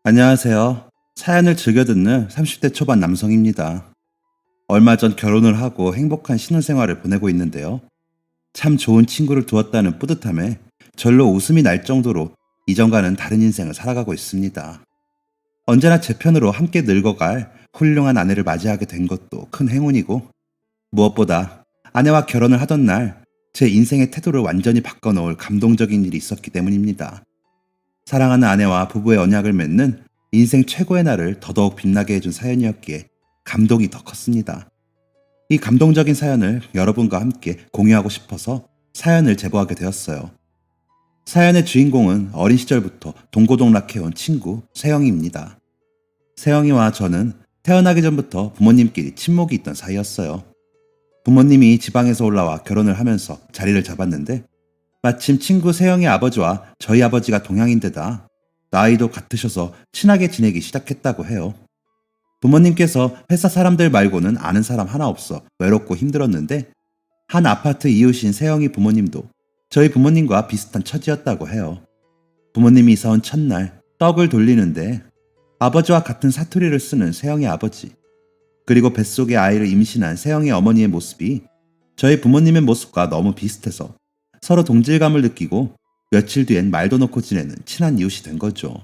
안녕하세요. 사연을 즐겨 듣는 30대 초반 남성입니다. 얼마 전 결혼을 하고 행복한 신혼생활을 보내고 있는데요. 참 좋은 친구를 두었다는 뿌듯함에 절로 웃음이 날 정도로 이전과는 다른 인생을 살아가고 있습니다. 언제나 제 편으로 함께 늙어갈 훌륭한 아내를 맞이하게 된 것도 큰 행운이고, 무엇보다 아내와 결혼을 하던 날 제 인생의 태도를 완전히 바꿔놓을 감동적인 일이 있었기 때문입니다. 사랑하는 아내와 부부의 언약을 맺는 인생 최고의 날을 더더욱 빛나게 해준 사연이었기에 감동이 더 컸습니다. 이 감동적인 사연을 여러분과 함께 공유하고 싶어서 사연을 제보하게 되었어요. 사연의 주인공은 어린 시절부터 동고동락해온 친구 세영이입니다. 세영이와 저는 태어나기 전부터 부모님끼리 친목이 있던 사이였어요. 부모님이 지방에서 올라와 결혼을 하면서 자리를 잡았는데, 마침 친구 세영의 아버지와 저희 아버지가 동양인데다 나이도 같으셔서 친하게 지내기 시작했다고 해요. 부모님께서 회사 사람들 말고는 아는 사람 하나 없어 외롭고 힘들었는데, 한 아파트 이웃인 세영이 부모님도 저희 부모님과 비슷한 처지였다고 해요. 부모님이 이사 온 첫날 떡을 돌리는데 아버지와 같은 사투리를 쓰는 세영의 아버지, 그리고 뱃속에 아이를 임신한 세영의 어머니의 모습이 저희 부모님의 모습과 너무 비슷해서 서로 동질감을 느끼고 며칠 뒤엔 말도 놓고 지내는 친한 이웃이 된 거죠.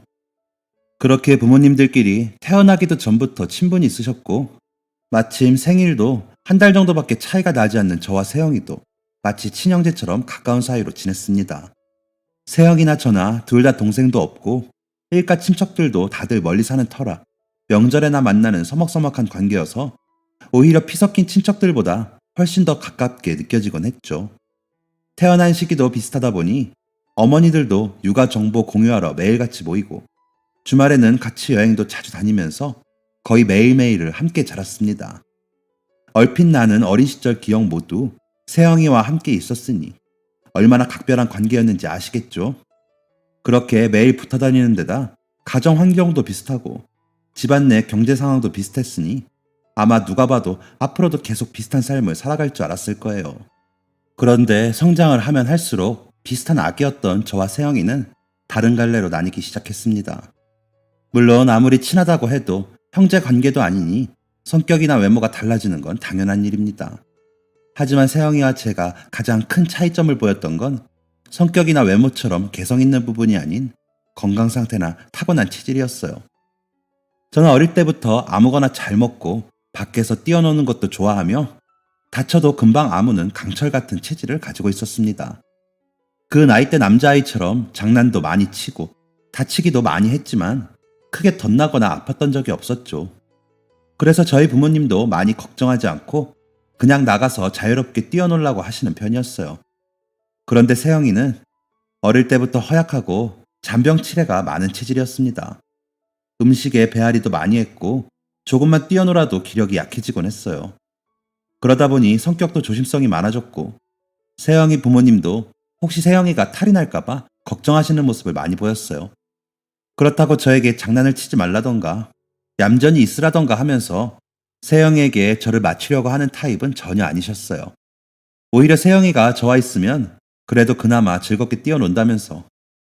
그렇게 부모님들끼리 태어나기도 전부터 친분이 있으셨고, 마침 생일도 한 달 정도밖에 차이가 나지 않는 저와 세영이도 마치 친형제처럼 가까운 사이로 지냈습니다. 세영이나 저나 둘 다 동생도 없고 일가 친척들도 다들 멀리 사는 터라 명절에나 만나는 서먹서먹한 관계여서 오히려 피 섞인 친척들보다 훨씬 더 가깝게 느껴지곤 했죠. 태어난 시기도 비슷하다 보니 어머니들도 육아 정보 공유하러 매일같이 모이고, 주말에는 같이 여행도 자주 다니면서 거의 매일매일을 함께 자랐습니다. 얼핏 나는 어린 시절 기억 모두 세영이와 함께 있었으니 얼마나 각별한 관계였는지 아시겠죠? 그렇게 매일 붙어 다니는 데다 가정 환경도 비슷하고 집안 내 경제 상황도 비슷했으니 아마 누가 봐도 앞으로도 계속 비슷한 삶을 살아갈 줄 알았을 거예요. 그런데 성장을 하면 할수록 비슷한 아기였던 저와 세영이는 다른 갈래로 나뉘기 시작했습니다. 물론 아무리 친하다고 해도 형제 관계도 아니니 성격이나 외모가 달라지는 건 당연한 일입니다. 하지만 세영이와 제가 가장 큰 차이점을 보였던 건 성격이나 외모처럼 개성 있는 부분이 아닌 건강 상태나 타고난 체질이었어요. 저는 어릴 때부터 아무거나 잘 먹고 밖에서 뛰어노는 것도 좋아하며 다쳐도 금방 아무는 강철 같은 체질을 가지고 있었습니다. 그 나이 때 남자아이처럼 장난도 많이 치고 다치기도 많이 했지만 크게 덧나거나 아팠던 적이 없었죠. 그래서 저희 부모님도 많이 걱정하지 않고 그냥 나가서 자유롭게 뛰어놀라고 하시는 편이었어요. 그런데 세영이는 어릴 때부터 허약하고 잔병치레가 많은 체질이었습니다. 음식에 배앓이도 많이 했고 조금만 뛰어놀아도 기력이 약해지곤 했어요. 그러다 보니 성격도 조심성이 많아졌고, 세영이 부모님도 혹시 세영이가 탈이 날까봐 걱정하시는 모습을 많이 보였어요. 그렇다고 저에게 장난을 치지 말라던가 얌전히 있으라던가 하면서 세영이에게 저를 맞추려고 하는 타입은 전혀 아니셨어요. 오히려 세영이가 저와 있으면 그래도 그나마 즐겁게 뛰어논다면서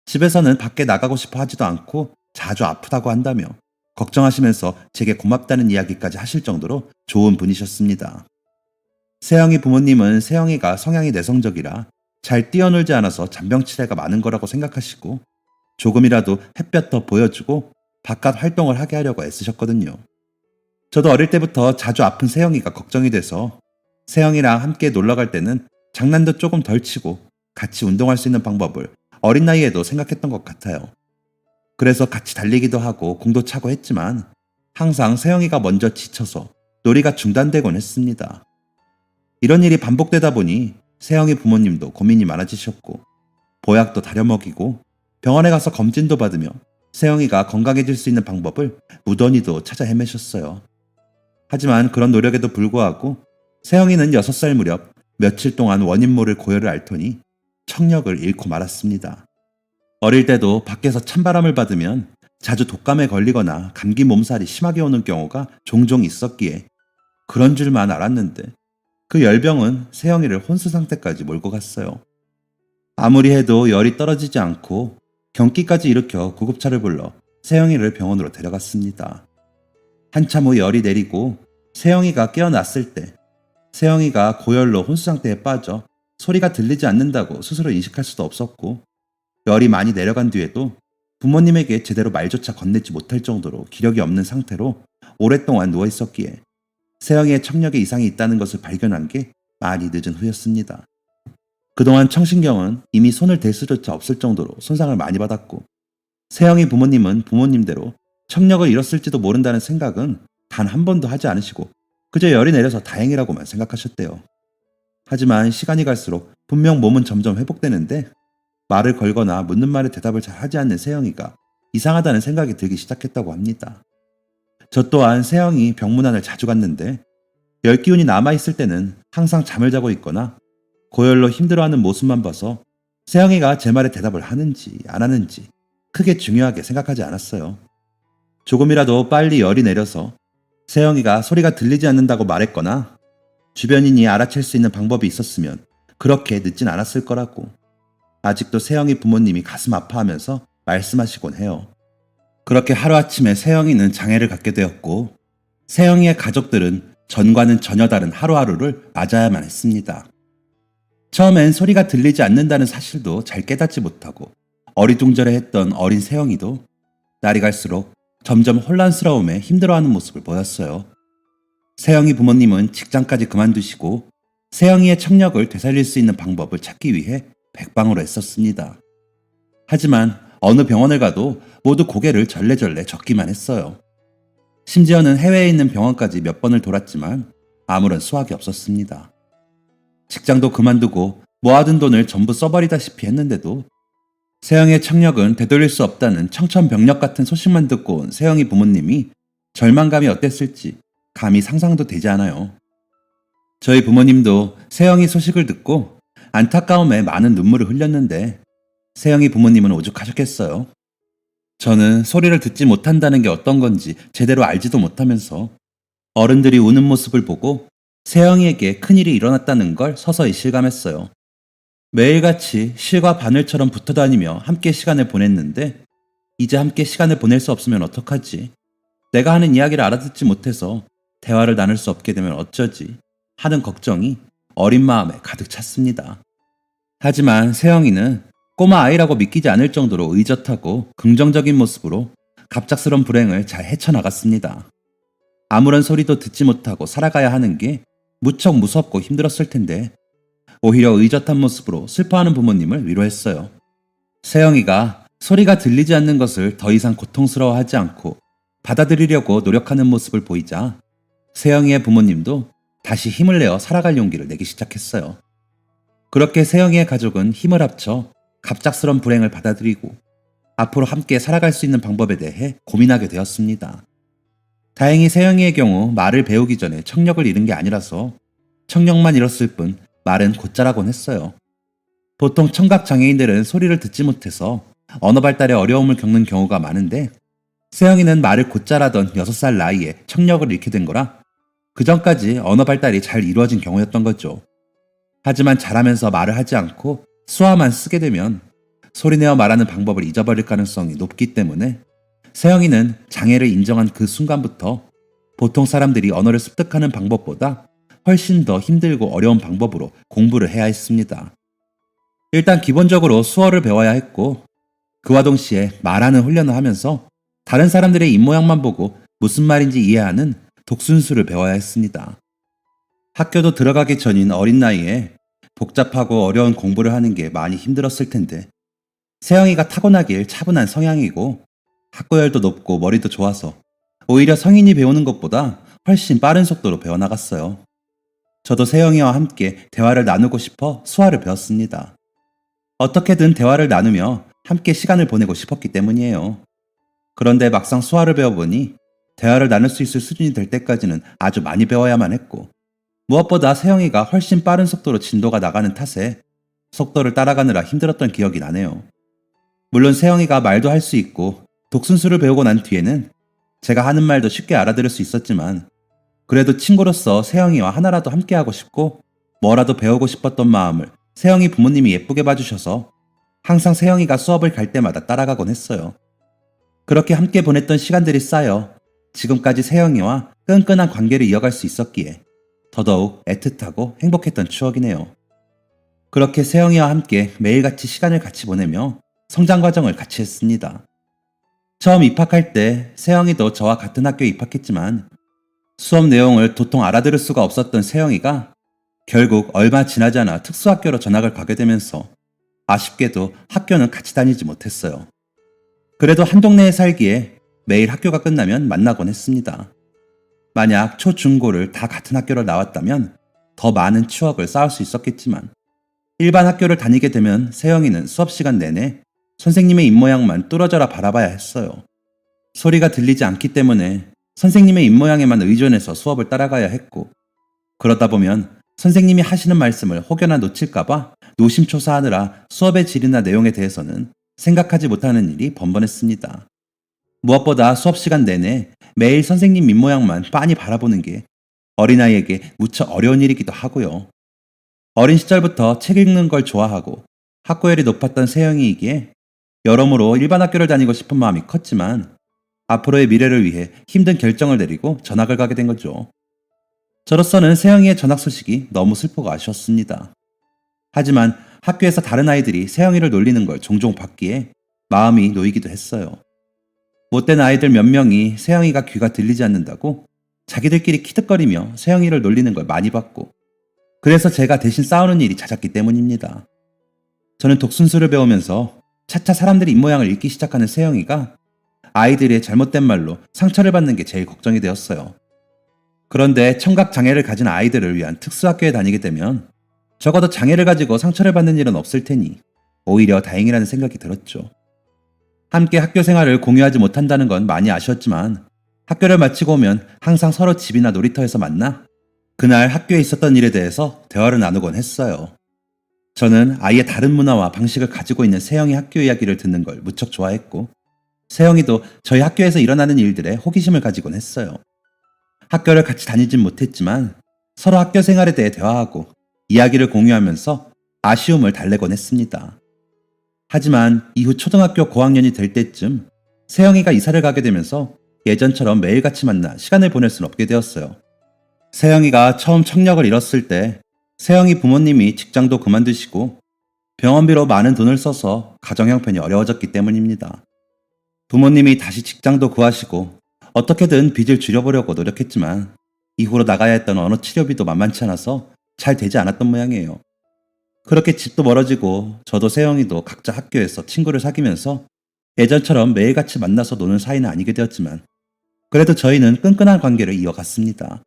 집에서는 밖에 나가고 싶어 하지도 않고 자주 아프다고 한다며 걱정하시면서 제게 고맙다는 이야기까지 하실 정도로 좋은 분이셨습니다. 세영이 부모님은 세영이가 성향이 내성적이라 잘 뛰어놀지 않아서 잔병치레가 많은 거라고 생각하시고 조금이라도 햇볕 더 보여주고 바깥 활동을 하게 하려고 애쓰셨거든요. 저도 어릴 때부터 자주 아픈 세영이가 걱정이 돼서 세영이랑 함께 놀러 갈 때는 장난도 조금 덜 치고 같이 운동할 수 있는 방법을 어린 나이에도 생각했던 것 같아요. 그래서 같이 달리기도 하고 공도 차고 했지만 항상 세영이가 먼저 지쳐서 놀이가 중단되곤 했습니다. 이런 일이 반복되다 보니 세영이 부모님도 고민이 많아지셨고 보약도 다려먹이고 병원에 가서 검진도 받으며 세영이가 건강해질 수 있는 방법을 무던히도 찾아 헤매셨어요. 하지만 그런 노력에도 불구하고 세영이는 6살 무렵 며칠 동안 원인 모를 고열을 앓더니 청력을 잃고 말았습니다. 어릴 때도 밖에서 찬바람을 받으면 자주 독감에 걸리거나 감기 몸살이 심하게 오는 경우가 종종 있었기에 그런 줄만 알았는데 그 열병은 세영이를 혼수 상태까지 몰고 갔어요. 아무리 해도 열이 떨어지지 않고 경기까지 일으켜 구급차를 불러 세영이를 병원으로 데려갔습니다. 한참 후 열이 내리고 세영이가 깨어났을 때 세영이가 고열로 혼수 상태에 빠져 소리가 들리지 않는다고 스스로 인식할 수도 없었고, 열이 많이 내려간 뒤에도 부모님에게 제대로 말조차 건네지 못할 정도로 기력이 없는 상태로 오랫동안 누워 있었기에 세영이의 청력에 이상이 있다는 것을 발견한 게 많이 늦은 후였습니다. 그동안 청신경은 이미 손을 댈 수조차 없을 정도로 손상을 많이 받았고, 세영이 부모님은 부모님대로 청력을 잃었을지도 모른다는 생각은 단 한 번도 하지 않으시고 그저 열이 내려서 다행이라고만 생각하셨대요. 하지만 시간이 갈수록 분명 몸은 점점 회복되는데 말을 걸거나 묻는 말에 대답을 잘 하지 않는 세영이가 이상하다는 생각이 들기 시작했다고 합니다. 저 또한 세영이 병문안을 자주 갔는데 열 기운이 남아있을 때는 항상 잠을 자고 있거나 고열로 힘들어하는 모습만 봐서 세영이가 제 말에 대답을 하는지 안 하는지 크게 중요하게 생각하지 않았어요. 조금이라도 빨리 열이 내려서 세영이가 소리가 들리지 않는다고 말했거나 주변인이 알아챌 수 있는 방법이 있었으면 그렇게 늦진 않았을 거라고 아직도 세영이 부모님이 가슴 아파하면서 말씀하시곤 해요. 그렇게 하루아침에 세영이는 장애를 갖게 되었고, 세영이의 가족들은 전과는 전혀 다른 하루하루를 맞아야만 했습니다. 처음엔 소리가 들리지 않는다는 사실도 잘 깨닫지 못하고 어리둥절해했던 어린 세영이도 날이 갈수록 점점 혼란스러움에 힘들어하는 모습을 보였어요. 세영이 부모님은 직장까지 그만두시고 세영이의 청력을 되살릴 수 있는 방법을 찾기 위해 백방으로 애썼습니다. 하지만 어느 병원을 가도 모두 고개를 절레절레 젓기만 했어요. 심지어는 해외에 있는 병원까지 몇 번을 돌았지만 아무런 수확이 없었습니다. 직장도 그만두고 모아둔 돈을 전부 써버리다시피 했는데도 세영이의 청력은 되돌릴 수 없다는 청천벽력 같은 소식만 듣고 온 세영이 부모님이 절망감이 어땠을지 감히 상상도 되지 않아요. 저희 부모님도 세영이 소식을 듣고 안타까움에 많은 눈물을 흘렸는데 세영이 부모님은 오죽하셨겠어요. 저는 소리를 듣지 못한다는 게 어떤 건지 제대로 알지도 못하면서 어른들이 우는 모습을 보고 세영이에게 큰일이 일어났다는 걸 서서히 실감했어요. 매일같이 실과 바늘처럼 붙어 다니며 함께 시간을 보냈는데 이제 함께 시간을 보낼 수 없으면 어떡하지? 내가 하는 이야기를 알아듣지 못해서 대화를 나눌 수 없게 되면 어쩌지? 하는 걱정이 어린 마음에 가득 찼습니다. 하지만 세영이는 꼬마 아이라고 믿기지 않을 정도로 의젓하고 긍정적인 모습으로 갑작스런 불행을 잘 헤쳐나갔습니다. 아무런 소리도 듣지 못하고 살아가야 하는 게 무척 무섭고 힘들었을 텐데 오히려 의젓한 모습으로 슬퍼하는 부모님을 위로했어요. 세영이가 소리가 들리지 않는 것을 더 이상 고통스러워하지 않고 받아들이려고 노력하는 모습을 보이자 세영이의 부모님도 다시 힘을 내어 살아갈 용기를 내기 시작했어요. 그렇게 세영이의 가족은 힘을 합쳐 갑작스런 불행을 받아들이고 앞으로 함께 살아갈 수 있는 방법에 대해 고민하게 되었습니다. 다행히 세영이의 경우 말을 배우기 전에 청력을 잃은 게 아니라서 청력만 잃었을 뿐 말은 곧자라곤 했어요. 보통 청각장애인들은 소리를 듣지 못해서 언어 발달에 어려움을 겪는 경우가 많은데 세영이는 말을 곧자라던 6살 나이에 청력을 잃게 된 거라 그 전까지 언어 발달이 잘 이루어진 경우였던 거죠. 하지만 자라면서 말을 하지 않고 수화만 쓰게 되면 소리내어 말하는 방법을 잊어버릴 가능성이 높기 때문에 세영이는 장애를 인정한 그 순간부터 보통 사람들이 언어를 습득하는 방법보다 훨씬 더 힘들고 어려운 방법으로 공부를 해야 했습니다. 일단 기본적으로 수어를 배워야 했고 그와 동시에 말하는 훈련을 하면서 다른 사람들의 입모양만 보고 무슨 말인지 이해하는 독순수를 배워야 했습니다. 학교도 들어가기 전인 어린 나이에 복잡하고 어려운 공부를 하는 게 많이 힘들었을 텐데 세영이가 타고나길 차분한 성향이고 학구열도 높고 머리도 좋아서 오히려 성인이 배우는 것보다 훨씬 빠른 속도로 배워나갔어요. 저도 세영이와 함께 대화를 나누고 싶어 수화를 배웠습니다. 어떻게든 대화를 나누며 함께 시간을 보내고 싶었기 때문이에요. 그런데 막상 수화를 배워보니 대화를 나눌 수 있을 수준이 될 때까지는 아주 많이 배워야만 했고 무엇보다 세영이가 훨씬 빠른 속도로 진도가 나가는 탓에 속도를 따라가느라 힘들었던 기억이 나네요. 물론 세영이가 말도 할 수 있고 독순수를 배우고 난 뒤에는 제가 하는 말도 쉽게 알아들을 수 있었지만 그래도 친구로서 세영이와 하나라도 함께하고 싶고 뭐라도 배우고 싶었던 마음을 세영이 부모님이 예쁘게 봐주셔서 항상 세영이가 수업을 갈 때마다 따라가곤 했어요. 그렇게 함께 보냈던 시간들이 쌓여 지금까지 세영이와 끈끈한 관계를 이어갈 수 있었기에 더더욱 애틋하고 행복했던 추억이네요. 그렇게 세영이와 함께 매일같이 시간을 같이 보내며 성장 과정을 같이 했습니다. 처음 입학할 때 세영이도 저와 같은 학교에 입학했지만 수업 내용을 도통 알아들을 수가 없었던 세영이가 결국 얼마 지나지 않아 특수학교로 전학을 가게 되면서 아쉽게도 학교는 같이 다니지 못했어요. 그래도 한 동네에 살기에 매일 학교가 끝나면 만나곤 했습니다. 만약 초, 중, 고를 다 같은 학교를 나왔다면 더 많은 추억을 쌓을 수 있었겠지만 일반 학교를 다니게 되면 세영이는 수업 시간 내내 선생님의 입모양만 뚫어져라 바라봐야 했어요. 소리가 들리지 않기 때문에 선생님의 입모양에만 의존해서 수업을 따라가야 했고, 그러다 보면 선생님이 하시는 말씀을 혹여나 놓칠까봐 노심초사하느라 수업의 질이나 내용에 대해서는 생각하지 못하는 일이 번번했습니다. 무엇보다 수업 시간 내내 매일 선생님 입모양만 빤히 바라보는 게 어린아이에게 무척 어려운 일이기도 하고요. 어린 시절부터 책 읽는 걸 좋아하고 학구열이 높았던 세영이이기에 여러모로 일반 학교를 다니고 싶은 마음이 컸지만 앞으로의 미래를 위해 힘든 결정을 내리고 전학을 가게 된 거죠. 저로서는 세영이의 전학 소식이 너무 슬프고 아쉬웠습니다. 하지만 학교에서 다른 아이들이 세영이를 놀리는 걸 종종 봤기에 마음이 놓이기도 했어요. 못된 아이들 몇 명이 세영이가 귀가 들리지 않는다고 자기들끼리 키득거리며 세영이를 놀리는 걸 많이 봤고, 그래서 제가 대신 싸우는 일이 잦았기 때문입니다. 저는 독순수를 배우면서 차차 사람들이 입모양을 읽기 시작하는 세영이가 아이들의 잘못된 말로 상처를 받는 게 제일 걱정이 되었어요. 그런데 청각 장애를 가진 아이들을 위한 특수학교에 다니게 되면 적어도 장애를 가지고 상처를 받는 일은 없을 테니 오히려 다행이라는 생각이 들었죠. 함께 학교 생활을 공유하지 못한다는 건 많이 아쉬웠지만 학교를 마치고 오면 항상 서로 집이나 놀이터에서 만나 그날 학교에 있었던 일에 대해서 대화를 나누곤 했어요. 저는 아이의 다른 문화와 방식을 가지고 있는 세영이 학교 이야기를 듣는 걸 무척 좋아했고, 세영이도 저희 학교에서 일어나는 일들에 호기심을 가지곤 했어요. 학교를 같이 다니진 못했지만 서로 학교 생활에 대해 대화하고 이야기를 공유하면서 아쉬움을 달래곤 했습니다. 하지만 이후 초등학교 고학년이 될 때쯤 세영이가 이사를 가게 되면서 예전처럼 매일같이 만나 시간을 보낼 수는 없게 되었어요. 세영이가 처음 청력을 잃었을 때 세영이 부모님이 직장도 그만두시고 병원비로 많은 돈을 써서 가정 형편이 어려워졌기 때문입니다. 부모님이 다시 직장도 구하시고 어떻게든 빚을 줄여보려고 노력했지만 이후로 나가야 했던 언어 치료비도 만만치 않아서 잘 되지 않았던 모양이에요. 그렇게 집도 멀어지고 저도 세영이도 각자 학교에서 친구를 사귀면서 예전처럼 매일같이 만나서 노는 사이는 아니게 되었지만 그래도 저희는 끈끈한 관계를 이어갔습니다.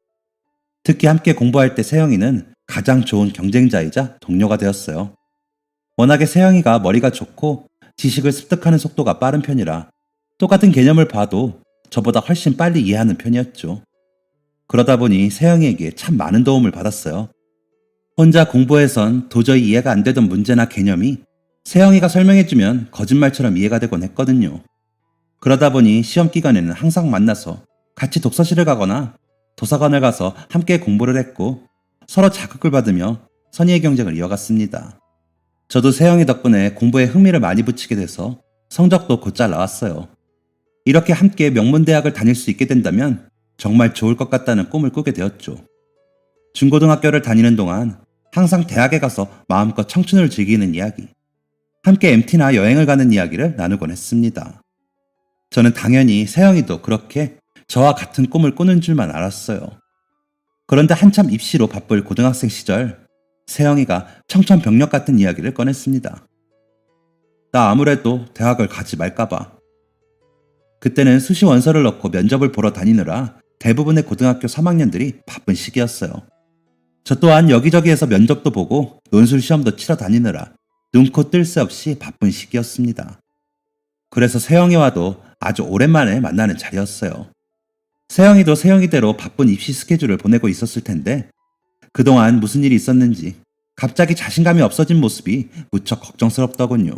특히 함께 공부할 때 세영이는 가장 좋은 경쟁자이자 동료가 되었어요. 워낙에 세영이가 머리가 좋고 지식을 습득하는 속도가 빠른 편이라 똑같은 개념을 봐도 저보다 훨씬 빨리 이해하는 편이었죠. 그러다 보니 세영이에게 참 많은 도움을 받았어요. 혼자 공부해선 도저히 이해가 안 되던 문제나 개념이 세영이가 설명해주면 거짓말처럼 이해가 되곤 했거든요. 그러다 보니 시험 기간에는 항상 만나서 같이 독서실을 가거나 도서관을 가서 함께 공부를 했고 서로 자극을 받으며 선의의 경쟁을 이어갔습니다. 저도 세영이 덕분에 공부에 흥미를 많이 붙이게 돼서 성적도 곧잘 나왔어요. 이렇게 함께 명문대학을 다닐 수 있게 된다면 정말 좋을 것 같다는 꿈을 꾸게 되었죠. 중고등학교를 다니는 동안 항상 대학에 가서 마음껏 청춘을 즐기는 이야기, 함께 MT나 여행을 가는 이야기를 나누곤 했습니다. 저는 당연히 세영이도 그렇게 저와 같은 꿈을 꾸는 줄만 알았어요. 그런데 한참 입시로 바쁠 고등학생 시절 세영이가 청천벽력 같은 이야기를 꺼냈습니다. 나 아무래도 대학을 가지 말까봐. 그때는 수시 원서를 넣고 면접을 보러 다니느라 대부분의 고등학교 3학년들이 바쁜 시기였어요. 저 또한 여기저기에서 면접도 보고 논술 시험도 치러 다니느라 눈코 뜰 새 없이 바쁜 시기였습니다. 그래서 세영이와도 아주 오랜만에 만나는 자리였어요. 세영이도 세영이대로 바쁜 입시 스케줄을 보내고 있었을 텐데 그동안 무슨 일이 있었는지 갑자기 자신감이 없어진 모습이 무척 걱정스럽더군요.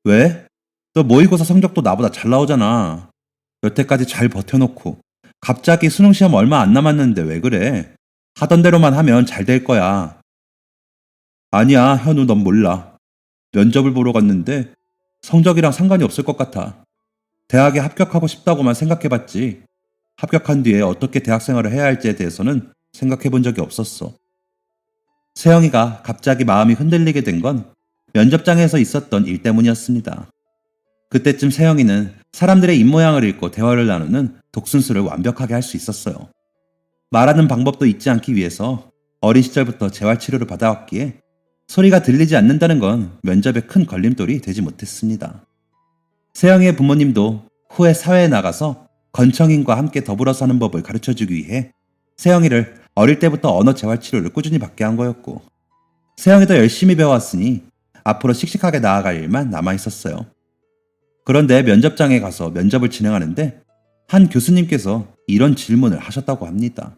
왜? 너 모의고사 성적도 나보다 잘 나오잖아. 여태까지 잘 버텨놓고 갑자기 수능시험 얼마 안 남았는데 왜 그래? 하던 대로만 하면 잘 될 거야. 아니야, 현우, 넌 몰라. 면접을 보러 갔는데 성적이랑 상관이 없을 것 같아. 대학에 합격하고 싶다고만 생각해봤지 합격한 뒤에 어떻게 대학 생활을 해야 할지에 대해서는 생각해본 적이 없었어. 세영이가 갑자기 마음이 흔들리게 된 건 면접장에서 있었던 일 때문이었습니다. 그때쯤 세영이는 사람들의 입모양을 읽고 대화를 나누는 독순수를 완벽하게 할 수 있었어요. 말하는 방법도 잊지 않기 위해서 어린 시절부터 재활치료를 받아왔기에 소리가 들리지 않는다는 건 면접에 큰 걸림돌이 되지 못했습니다. 세영이의 부모님도 후에 사회에 나가서 건청인과 함께 더불어 사는 법을 가르쳐주기 위해 세영이를 어릴 때부터 언어 재활치료를 꾸준히 받게 한 거였고, 세영이도 열심히 배워왔으니 앞으로 씩씩하게 나아갈 일만 남아있었어요. 그런데 면접장에 가서 면접을 진행하는데 한 교수님께서 이런 질문을 하셨다고 합니다.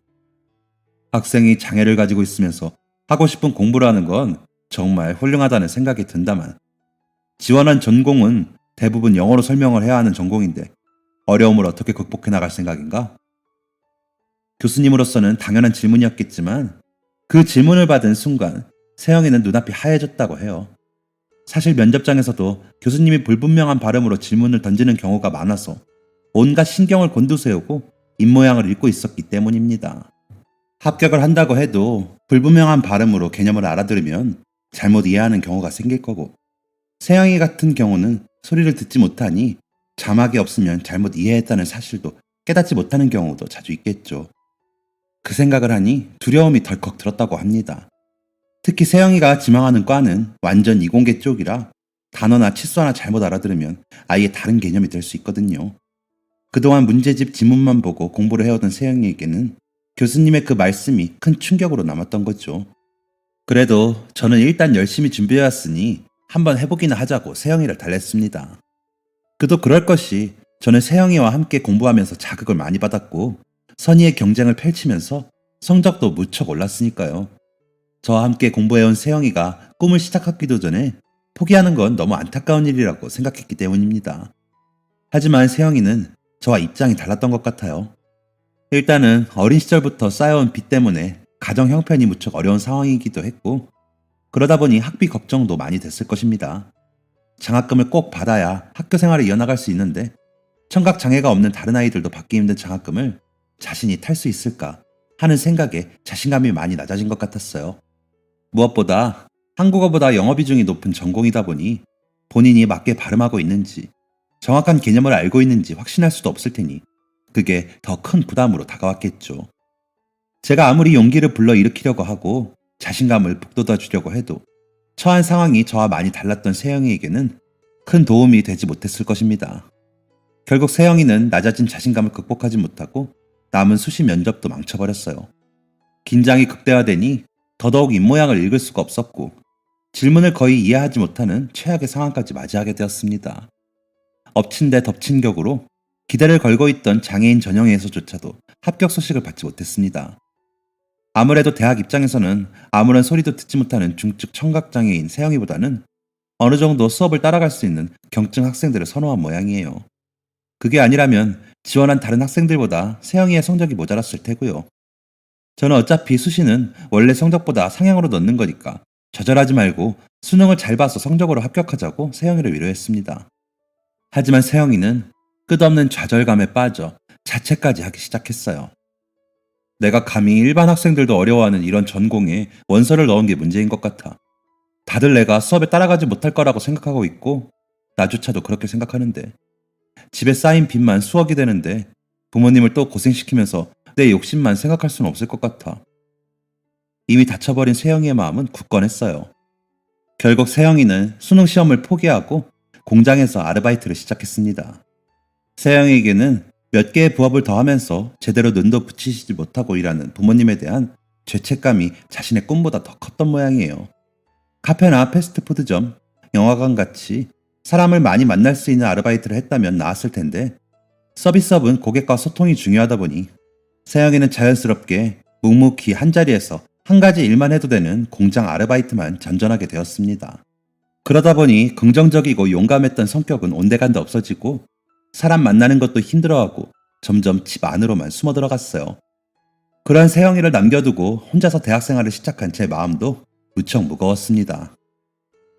학생이 장애를 가지고 있으면서 하고 싶은 공부를 하는 건 정말 훌륭하다는 생각이 든다만, 지원한 전공은 대부분 영어로 설명을 해야 하는 전공인데 어려움을 어떻게 극복해 나갈 생각인가? 교수님으로서는 당연한 질문이었겠지만 그 질문을 받은 순간 세영이는 눈앞이 하얘졌다고 해요. 사실 면접장에서도 교수님이 불분명한 발음으로 질문을 던지는 경우가 많아서 온갖 신경을 곤두세우고 입모양을 읽고 있었기 때문입니다. 합격을 한다고 해도 불분명한 발음으로 개념을 알아들으면 잘못 이해하는 경우가 생길 거고, 세영이 같은 경우는 소리를 듣지 못하니 자막이 없으면 잘못 이해했다는 사실도 깨닫지 못하는 경우도 자주 있겠죠. 그 생각을 하니 두려움이 덜컥 들었다고 합니다. 특히 세영이가 지망하는 과는 완전 이공계 쪽이라 단어나 치수 하나 잘못 알아들으면 아예 다른 개념이 될 수 있거든요. 그동안 문제집 지문만 보고 공부를 해오던 세영이에게는 교수님의 그 말씀이 큰 충격으로 남았던 거죠. 그래도 저는 일단 열심히 준비해왔으니 한번 해보기나 하자고 세영이를 달랬습니다. 그도 그럴 것이 저는 세영이와 함께 공부하면서 자극을 많이 받았고 선의의 경쟁을 펼치면서 성적도 무척 올랐으니까요. 저와 함께 공부해온 세영이가 꿈을 시작하기도 전에 포기하는 건 너무 안타까운 일이라고 생각했기 때문입니다. 하지만 세영이는 저와 입장이 달랐던 것 같아요. 일단은 어린 시절부터 쌓여온 빚 때문에 가정 형편이 무척 어려운 상황이기도 했고, 그러다 보니 학비 걱정도 많이 됐을 것입니다. 장학금을 꼭 받아야 학교 생활을 이어나갈 수 있는데 청각 장애가 없는 다른 아이들도 받기 힘든 장학금을 자신이 탈 수 있을까 하는 생각에 자신감이 많이 낮아진 것 같았어요. 무엇보다 한국어보다 영어 비중이 높은 전공이다 보니 본인이 맞게 발음하고 있는지 정확한 개념을 알고 있는지 확신할 수도 없을 테니 그게 더 큰 부담으로 다가왔겠죠. 제가 아무리 용기를 불러일으키려고 하고 자신감을 북돋아 주려고 해도 처한 상황이 저와 많이 달랐던 세영이에게는 큰 도움이 되지 못했을 것입니다. 결국 세영이는 낮아진 자신감을 극복하지 못하고 남은 수시 면접도 망쳐버렸어요. 긴장이 극대화되니 더더욱 입모양을 읽을 수가 없었고 질문을 거의 이해하지 못하는 최악의 상황까지 맞이하게 되었습니다. 엎친 데 덮친 격으로 기대를 걸고 있던 장애인 전형회에서조차도 합격 소식을 받지 못했습니다. 아무래도 대학 입장에서는 아무런 소리도 듣지 못하는 중증 청각장애인 세영이보다는 어느 정도 수업을 따라갈 수 있는 경증 학생들을 선호한 모양이에요. 그게 아니라면 지원한 다른 학생들보다 세영이의 성적이 모자랐을 테고요. 저는 어차피 수시는 원래 성적보다 상향으로 넣는 거니까 좌절하지 말고 수능을 잘 봐서 성적으로 합격하자고 세영이를 위로했습니다. 하지만 세영이는 끝없는 좌절감에 빠져 자책까지 하기 시작했어요. 내가 감히 일반 학생들도 어려워하는 이런 전공에 원서를 넣은 게 문제인 것 같아. 다들 내가 수업에 따라가지 못할 거라고 생각하고 있고 나조차도 그렇게 생각하는데 집에 쌓인 빚만 수억이 되는데 부모님을 또 고생시키면서 내 욕심만 생각할 수는 없을 것 같아. 이미 다쳐버린 세영이의 마음은 굳건했어요. 결국 세영이는 수능 시험을 포기하고 공장에서 아르바이트를 시작했습니다. 세영이에게는 몇 개의 부업을 더하면서 제대로 눈도 붙이시지 못하고 일하는 부모님에 대한 죄책감이 자신의 꿈보다 더 컸던 모양이에요. 카페나 패스트푸드점, 영화관 같이 사람을 많이 만날 수 있는 아르바이트를 했다면 나았을 텐데 서비스업은 고객과 소통이 중요하다 보니 세영이는 자연스럽게 묵묵히 한자리에서 한 가지 일만 해도 되는 공장 아르바이트만 전전하게 되었습니다. 그러다 보니 긍정적이고 용감했던 성격은 온데간데 없어지고 사람 만나는 것도 힘들어하고 점점 집 안으로만 숨어 들어갔어요. 그런 세영이를 남겨두고 혼자서 대학생활을 시작한 제 마음도 무척 무거웠습니다.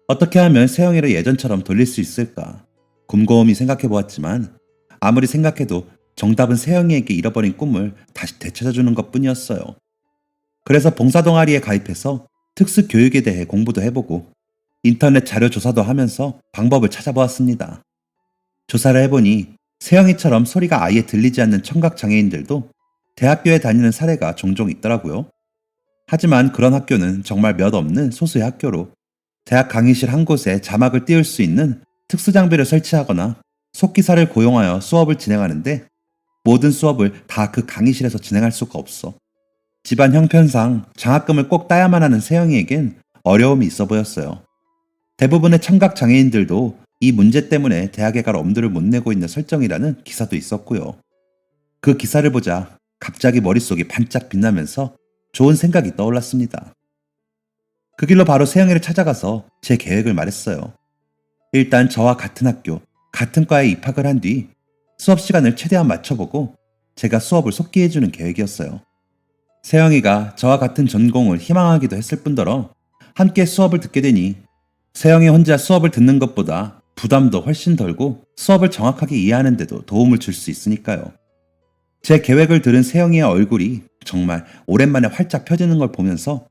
어떻게 하면 세영이를 예전처럼 돌릴 수 있을까 곰곰이 생각해 보았지만 아무리 생각해도 정답은 세영이에게 잃어버린 꿈을 다시 되찾아주는 것 뿐이었어요. 그래서 봉사동아리에 가입해서 특수 교육에 대해 공부도 해보고 인터넷 자료 조사도 하면서 방법을 찾아보았습니다. 조사를 해보니 세영이처럼 소리가 아예 들리지 않는 청각장애인들도 대학교에 다니는 사례가 종종 있더라고요. 하지만 그런 학교는 정말 몇 없는 소수의 학교로 대학 강의실 한 곳에 자막을 띄울 수 있는 특수장비를 설치하거나 속기사를 고용하여 수업을 진행하는데 모든 수업을 다 그 강의실에서 진행할 수가 없어. 집안 형편상 장학금을 꼭 따야만 하는 세영이에겐 어려움이 있어 보였어요. 대부분의 청각장애인들도 이 문제 때문에 대학에 갈 엄두를 못 내고 있는 설정이라는 기사도 있었고요. 그 기사를 보자 갑자기 머릿속이 반짝 빛나면서 좋은 생각이 떠올랐습니다. 그 길로 바로 세영이를 찾아가서 제 계획을 말했어요. 일단 저와 같은 학교, 같은 과에 입학을 한 뒤 수업 시간을 최대한 맞춰보고 제가 수업을 속기해주는 계획이었어요. 세영이가 저와 같은 전공을 희망하기도 했을 뿐더러 함께 수업을 듣게 되니 세영이 혼자 수업을 듣는 것보다 부담도 훨씬 덜고 수업을 정확하게 이해하는 데도 도움을 줄 수 있으니까요. 제 계획을 들은 세영이의 얼굴이 정말 오랜만에 활짝 펴지는 걸 보면서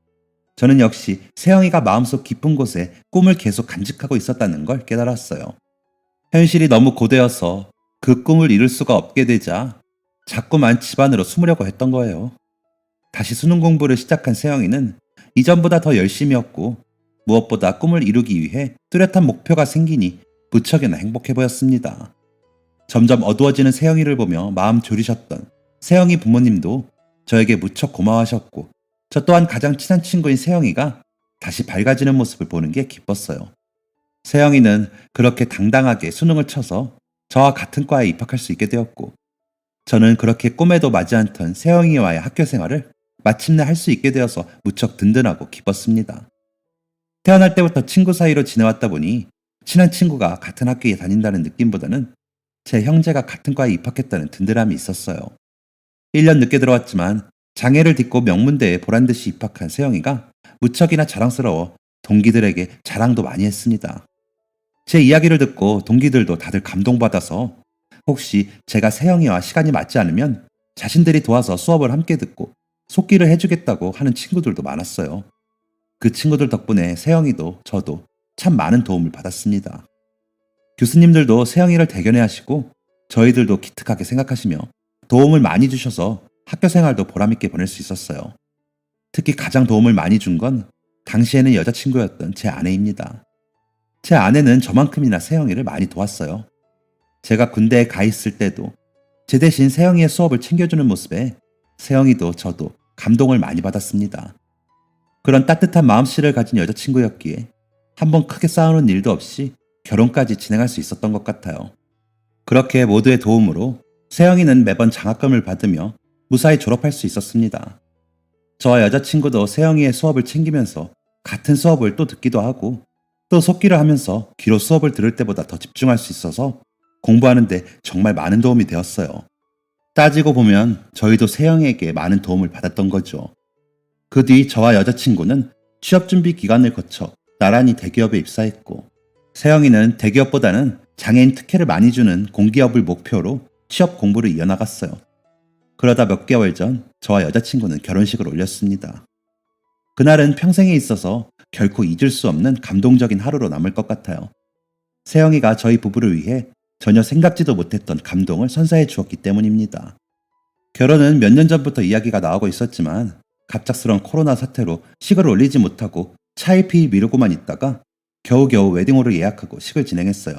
저는 역시 세영이가 마음속 깊은 곳에 꿈을 계속 간직하고 있었다는 걸 깨달았어요. 현실이 너무 고되어서 그 꿈을 이룰 수가 없게 되자 자꾸만 집안으로 숨으려고 했던 거예요. 다시 수능 공부를 시작한 세영이는 이전보다 더 열심히였고 무엇보다 꿈을 이루기 위해 뚜렷한 목표가 생기니 무척이나 행복해 보였습니다. 점점 어두워지는 세영이를 보며 마음 졸이셨던 세영이 부모님도 저에게 무척 고마워하셨고 저 또한 가장 친한 친구인 세영이가 다시 밝아지는 모습을 보는 게 기뻤어요. 세영이는 그렇게 당당하게 수능을 쳐서 저와 같은 과에 입학할 수 있게 되었고 저는 그렇게 꿈에도 맞지 않던 세영이와의 학교 생활을 마침내 할 수 있게 되어서 무척 든든하고 기뻤습니다. 태어날 때부터 친구 사이로 지내왔다 보니 친한 친구가 같은 학교에 다닌다는 느낌보다는 제 형제가 같은 과에 입학했다는 든든함이 있었어요. 1년 늦게 들어왔지만 장애를 딛고 명문대에 보란듯이 입학한 세영이가 무척이나 자랑스러워 동기들에게 자랑도 많이 했습니다. 제 이야기를 듣고 동기들도 다들 감동받아서 혹시 제가 세영이와 시간이 맞지 않으면 자신들이 도와서 수업을 함께 듣고 속기를 해주겠다고 하는 친구들도 많았어요. 그 친구들 덕분에 세영이도 저도 참 많은 도움을 받았습니다. 교수님들도 세영이를 대견해 하시고 저희들도 기특하게 생각하시며 도움을 많이 주셔서 학교 생활도 보람있게 보낼 수 있었어요. 특히 가장 도움을 많이 준 건 당시에는 여자친구였던 제 아내입니다. 제 아내는 저만큼이나 세영이를 많이 도왔어요. 제가 군대에 가 있을 때도 제 대신 세영이의 수업을 챙겨주는 모습에 세영이도 저도 감동을 많이 받았습니다. 그런 따뜻한 마음씨를 가진 여자친구였기에 한번 크게 싸우는 일도 없이 결혼까지 진행할 수 있었던 것 같아요. 그렇게 모두의 도움으로 세영이는 매번 장학금을 받으며 무사히 졸업할 수 있었습니다. 저와 여자친구도 세영이의 수업을 챙기면서 같은 수업을 또 듣기도 하고 또 속기를 하면서 귀로 수업을 들을 때보다 더 집중할 수 있어서 공부하는데 정말 많은 도움이 되었어요. 따지고 보면 저희도 세영이에게 많은 도움을 받았던 거죠. 그 뒤 저와 여자친구는 취업준비 기간을 거쳐 나란히 대기업에 입사했고 세영이는 대기업보다는 장애인 특혜를 많이 주는 공기업을 목표로 취업 공부를 이어나갔어요. 그러다 몇 개월 전 저와 여자친구는 결혼식을 올렸습니다. 그날은 평생에 있어서 결코 잊을 수 없는 감동적인 하루로 남을 것 같아요. 세영이가 저희 부부를 위해 전혀 생각지도 못했던 감동을 선사해 주었기 때문입니다. 결혼은 몇 년 전부터 이야기가 나오고 있었지만 갑작스런 코로나 사태로 식을 올리지 못하고 차일피일 미루고만 있다가 겨우겨우 웨딩홀을 예약하고 식을 진행했어요.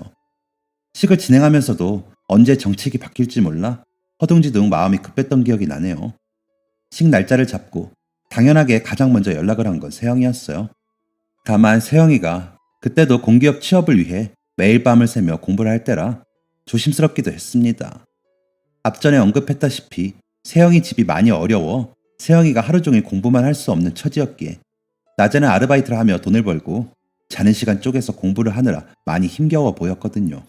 식을 진행하면서도 언제 정책이 바뀔지 몰라 허둥지둥 마음이 급했던 기억이 나네요. 식 날짜를 잡고 당연하게 가장 먼저 연락을 한 건 세영이였어요. 다만 세영이가 그때도 공기업 취업을 위해 매일 밤을 새며 공부를 할 때라 조심스럽기도 했습니다. 앞전에 언급했다시피 세영이 집이 많이 어려워 세영이가 하루 종일 공부만 할 수 없는 처지였기에 낮에는 아르바이트를 하며 돈을 벌고 자는 시간 쪼개서 공부를 하느라 많이 힘겨워 보였거든요.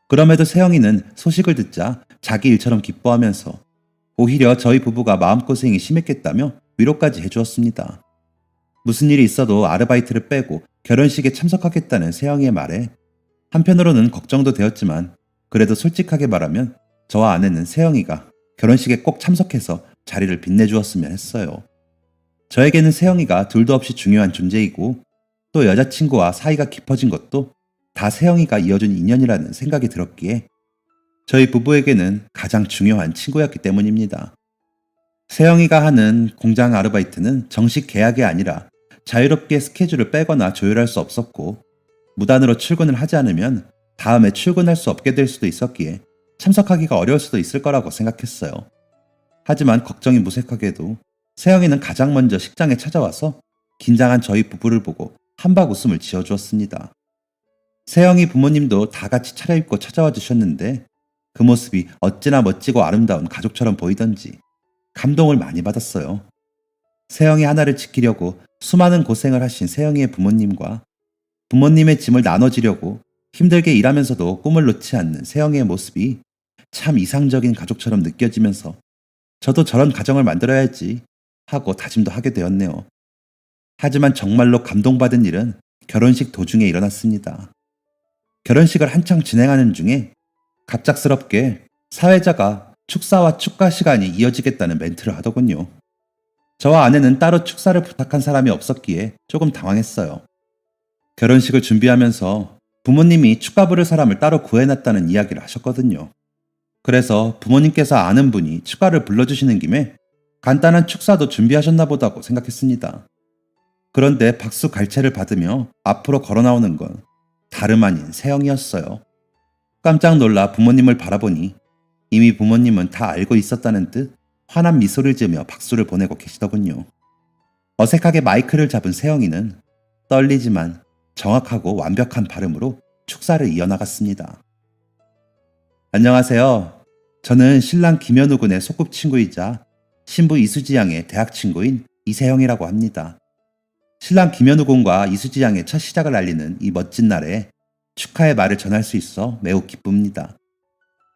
그럼에도 세영이는 소식을 듣자 자기 일처럼 기뻐하면서 오히려 저희 부부가 마음고생이 심했겠다며 위로까지 해주었습니다. 무슨 일이 있어도 아르바이트를 빼고 결혼식에 참석하겠다는 세영이의 말에 한편으로는 걱정도 되었지만 그래도 솔직하게 말하면 저와 아내는 세영이가 결혼식에 꼭 참석해서 자리를 빛내주었으면 했어요. 저에게는 세영이가 둘도 없이 중요한 존재이고 또 여자친구와 사이가 깊어진 것도 다 세영이가 이어준 인연이라는 생각이 들었기에 저희 부부에게는 가장 중요한 친구였기 때문입니다. 세영이가 하는 공장 아르바이트는 정식 계약이 아니라 자유롭게 스케줄을 빼거나 조율할 수 없었고 무단으로 출근을 하지 않으면 다음에 출근할 수 없게 될 수도 있었기에 참석하기가 어려울 수도 있을 거라고 생각했어요. 하지만 걱정이 무색하게도 세영이는 가장 먼저 식장에 찾아와서 긴장한 저희 부부를 보고 한박 웃음을 지어주었습니다. 세영이 부모님도 다 같이 차려입고 찾아와 주셨는데 그 모습이 어찌나 멋지고 아름다운 가족처럼 보이던지 감동을 많이 받았어요. 세영이 하나를 지키려고 수많은 고생을 하신 세영이의 부모님과 부모님의 짐을 나눠지려고 힘들게 일하면서도 꿈을 놓지 않는 세영이의 모습이 참 이상적인 가족처럼 느껴지면서 저도 저런 가정을 만들어야지 하고 다짐도 하게 되었네요. 하지만 정말로 감동받은 일은 결혼식 도중에 일어났습니다. 결혼식을 한창 진행하는 중에 갑작스럽게 사회자가 축사와 축가 시간이 이어지겠다는 멘트를 하더군요. 저와 아내는 따로 축사를 부탁한 사람이 없었기에 조금 당황했어요. 결혼식을 준비하면서 부모님이 축가 부를 사람을 따로 구해놨다는 이야기를 하셨거든요. 그래서 부모님께서 아는 분이 축가를 불러주시는 김에 간단한 축사도 준비하셨나 보다고 생각했습니다. 그런데 박수 갈채를 받으며 앞으로 걸어 나오는 건 다름 아닌 세영이었어요. 깜짝 놀라 부모님을 바라보니 이미 부모님은 다 알고 있었다는 듯 환한 미소를 지으며 박수를 보내고 계시더군요. 어색하게 마이크를 잡은 세영이는 떨리지만 정확하고 완벽한 발음으로 축사를 이어나갔습니다. 안녕하세요. 저는 신랑 김현우 군의 소꿉친구이자 신부 이수지 양의 대학 친구인 이세영이라고 합니다. 신랑 김현우 군과 이수지 양의 첫 시작을 알리는 이 멋진 날에 축하의 말을 전할 수 있어 매우 기쁩니다.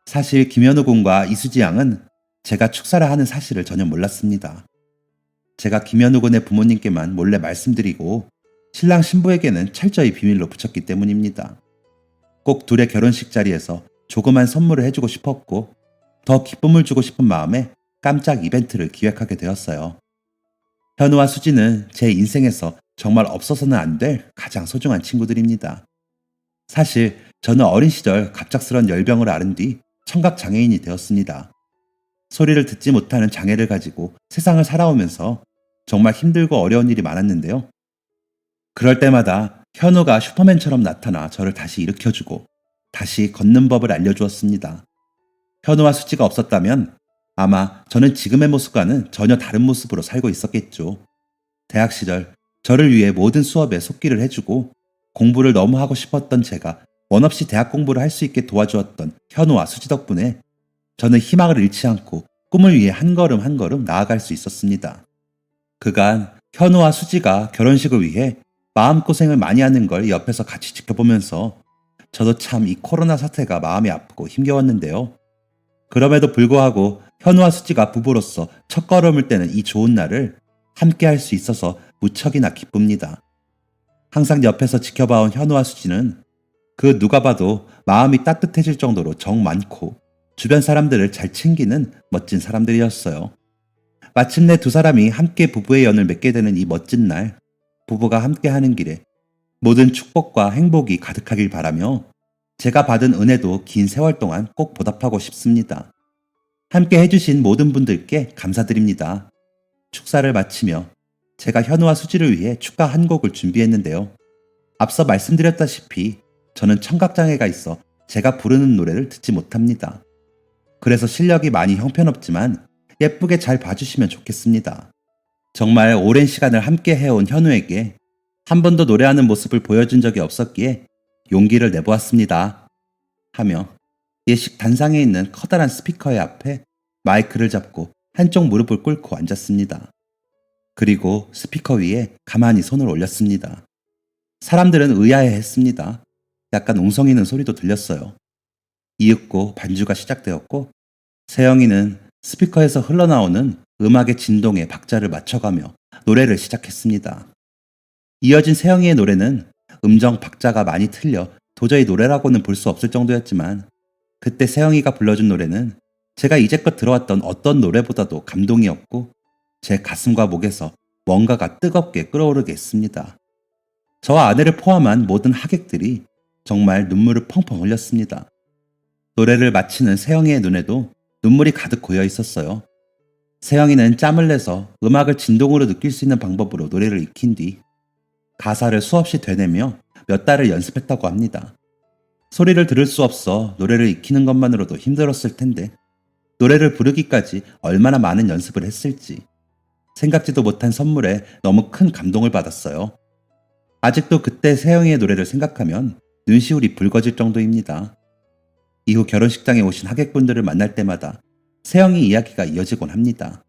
사실 김현우 군과 이수지 양은 제가 축사를 하는 사실을 전혀 몰랐습니다. 제가 김현우 군의 부모님께만 몰래 말씀드리고 신랑 신부에게는 철저히 비밀로 붙였기 때문입니다. 꼭 둘의 결혼식 자리에서 조그만 선물을 해주고 싶었고 더 기쁨을 주고 싶은 마음에 깜짝 이벤트를 기획하게 되었어요. 현우와 수지는 제 인생에서 정말 없어서는 안 될 가장 소중한 친구들입니다. 사실 저는 어린 시절 갑작스런 열병을 앓은 뒤 청각장애인이 되었습니다. 소리를 듣지 못하는 장애를 가지고 세상을 살아오면서 정말 힘들고 어려운 일이 많았는데요. 그럴 때마다 현우가 슈퍼맨처럼 나타나 저를 다시 일으켜주고 다시 걷는 법을 알려주었습니다. 현우와 수지가 없었다면 아마 저는 지금의 모습과는 전혀 다른 모습으로 살고 있었겠죠. 대학 시절 저를 위해 모든 수업에 속기를 해주고 공부를 너무 하고 싶었던 제가 원 없이 대학 공부를 할 수 있게 도와주었던 현우와 수지 덕분에 저는 희망을 잃지 않고 꿈을 위해 한 걸음 한 걸음 나아갈 수 있었습니다. 그간 현우와 수지가 결혼식을 위해 마음고생을 많이 하는 걸 옆에서 같이 지켜보면서 저도 참 이 코로나 사태가 마음이 아프고 힘겨웠는데요. 그럼에도 불구하고 현우와 수지가 부부로서 첫걸음을 떼는 이 좋은 날을 함께 할 수 있어서 무척이나 기쁩니다. 항상 옆에서 지켜봐온 현우와 수지는 그 누가 봐도 마음이 따뜻해질 정도로 정 많고 주변 사람들을 잘 챙기는 멋진 사람들이었어요. 마침내 두 사람이 함께 부부의 연을 맺게 되는 이 멋진 날, 부부가 함께 하는 길에 모든 축복과 행복이 가득하길 바라며 제가 받은 은혜도 긴 세월 동안 꼭 보답하고 싶습니다. 함께 해주신 모든 분들께 감사드립니다. 축사를 마치며 제가 현우와 수지를 위해 축가 한 곡을 준비했는데요. 앞서 말씀드렸다시피 저는 청각장애가 있어 제가 부르는 노래를 듣지 못합니다. 그래서 실력이 많이 형편없지만 예쁘게 잘 봐주시면 좋겠습니다. 정말 오랜 시간을 함께 해온 현우에게 한 번도 노래하는 모습을 보여준 적이 없었기에 용기를 내보았습니다. 하며 예식 단상에 있는 커다란 스피커의 앞에 마이크를 잡고 한쪽 무릎을 꿇고 앉았습니다. 그리고 스피커 위에 가만히 손을 올렸습니다. 사람들은 의아해했습니다. 약간 웅성이는 소리도 들렸어요. 이윽고 반주가 시작되었고 세영이는 스피커에서 흘러나오는 음악의 진동에 박자를 맞춰가며 노래를 시작했습니다. 이어진 세영이의 노래는 음정 박자가 많이 틀려 도저히 노래라고는 볼 수 없을 정도였지만 그때 세영이가 불러준 노래는 제가 이제껏 들어왔던 어떤 노래보다도 감동이었고 제 가슴과 목에서 뭔가가 뜨겁게 끓어오르게 했습니다. 저와 아내를 포함한 모든 하객들이 정말 눈물을 펑펑 흘렸습니다. 노래를 마치는 세영이의 눈에도 눈물이 가득 고여 있었어요. 세영이는 짬을 내서 음악을 진동으로 느낄 수 있는 방법으로 노래를 익힌 뒤 가사를 수없이 되뇌며 몇 달을 연습했다고 합니다. 소리를 들을 수 없어 노래를 익히는 것만으로도 힘들었을 텐데 노래를 부르기까지 얼마나 많은 연습을 했을지 생각지도 못한 선물에 너무 큰 감동을 받았어요. 아직도 그때 세영이의 노래를 생각하면 눈시울이 붉어질 정도입니다. 이후 결혼식장에 오신 하객분들을 만날 때마다 세영이 이야기가 이어지곤 합니다.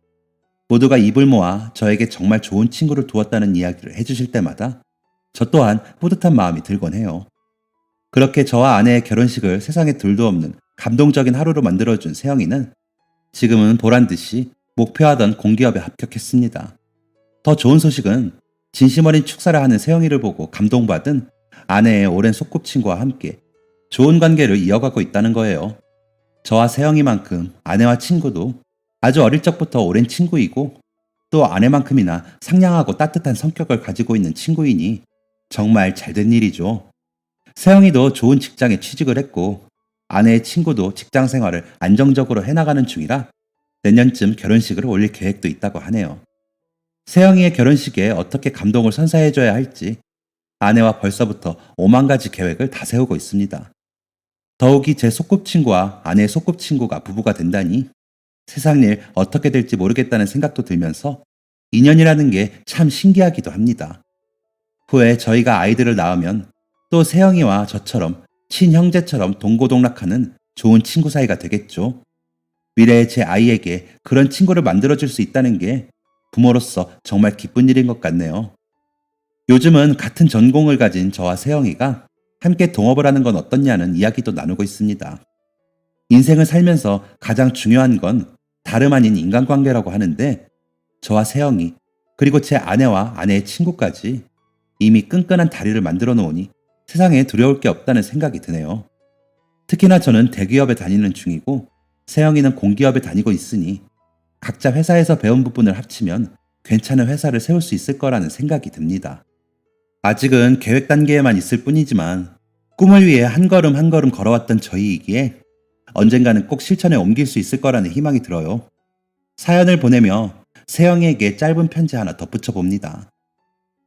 모두가 입을 모아 저에게 정말 좋은 친구를 두었다는 이야기를 해주실 때마다 저 또한 뿌듯한 마음이 들곤 해요. 그렇게 저와 아내의 결혼식을 세상에 둘도 없는 감동적인 하루로 만들어준 세영이는 지금은 보란듯이 목표하던 공기업에 합격했습니다. 더 좋은 소식은 진심 어린 축사를 하는 세영이를 보고 감동받은 아내의 오랜 소꿉친구와 함께 좋은 관계를 이어가고 있다는 거예요. 저와 세영이만큼 아내와 친구도 아주 어릴 적부터 오랜 친구이고 또 아내만큼이나 상냥하고 따뜻한 성격을 가지고 있는 친구이니 정말 잘된 일이죠. 세영이도 좋은 직장에 취직을 했고 아내의 친구도 직장 생활을 안정적으로 해나가는 중이라 내년쯤 결혼식을 올릴 계획도 있다고 하네요. 세영이의 결혼식에 어떻게 감동을 선사해줘야 할지 아내와 벌써부터 5만 가지 계획을 다 세우고 있습니다. 더욱이 제 소꿉친구와 아내의 소꿉친구가 부부가 된다니 세상 일 어떻게 될지 모르겠다는 생각도 들면서 인연이라는 게 참 신기하기도 합니다. 후에 저희가 아이들을 낳으면 또 세영이와 저처럼 친형제처럼 동고동락하는 좋은 친구 사이가 되겠죠. 미래의 제 아이에게 그런 친구를 만들어줄 수 있다는 게 부모로서 정말 기쁜 일인 것 같네요. 요즘은 같은 전공을 가진 저와 세영이가 함께 동업을 하는 건 어떻냐는 이야기도 나누고 있습니다. 인생을 살면서 가장 중요한 건 다름 아닌 인간관계라고 하는데 저와 세영이 그리고 제 아내와 아내의 친구까지 이미 끈끈한 다리를 만들어 놓으니 세상에 두려울 게 없다는 생각이 드네요. 특히나 저는 대기업에 다니는 중이고 세영이는 공기업에 다니고 있으니 각자 회사에서 배운 부분을 합치면 괜찮은 회사를 세울 수 있을 거라는 생각이 듭니다. 아직은 계획 단계에만 있을 뿐이지만 꿈을 위해 한 걸음 한 걸음 걸어왔던 저희이기에 언젠가는 꼭 실천에 옮길 수 있을 거라는 희망이 들어요. 사연을 보내며 세영이에게 짧은 편지 하나 덧붙여 봅니다.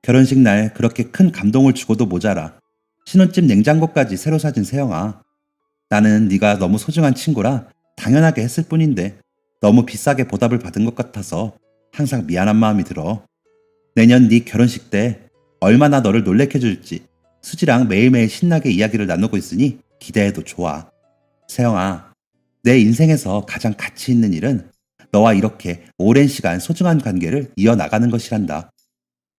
결혼식 날 그렇게 큰 감동을 주고도 모자라 신혼집 냉장고까지 새로 사준 세영아. 나는 네가 너무 소중한 친구라 당연하게 했을 뿐인데 너무 비싸게 보답을 받은 것 같아서 항상 미안한 마음이 들어. 내년 네 결혼식 때 얼마나 너를 놀래켜줄지 수지랑 매일매일 신나게 이야기를 나누고 있으니 기대해도 좋아. 세영아, 내 인생에서 가장 가치 있는 일은 너와 이렇게 오랜 시간 소중한 관계를 이어나가는 것이란다.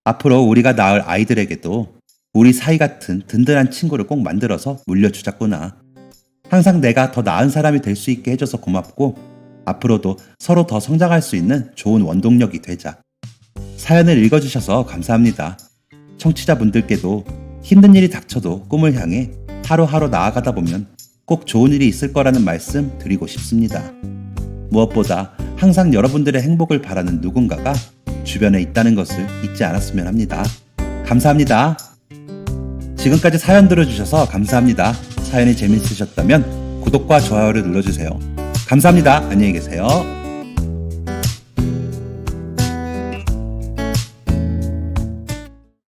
앞으로 우리가 낳을 아이들에게도 우리 사이 같은 든든한 친구를 꼭 만들어서 물려주자꾸나. 항상 내가 더 나은 사람이 될 수 있게 해줘서 고맙고 앞으로도 서로 더 성장할 수 있는 좋은 원동력이 되자. 사연을 읽어주셔서 감사합니다. 청취자분들께도 힘든 일이 닥쳐도 꿈을 향해 하루하루 나아가다 보면 꼭 좋은 일이 있을 거라는 말씀 드리고 싶습니다. 무엇보다 항상 여러분들의 행복을 바라는 누군가가 주변에 있다는 것을 잊지 않았으면 합니다. 감사합니다. 지금까지 사연 들어주셔서 감사합니다. 사연이 재밌으셨다면 구독과 좋아요를 눌러주세요. 감사합니다. 안녕히 계세요.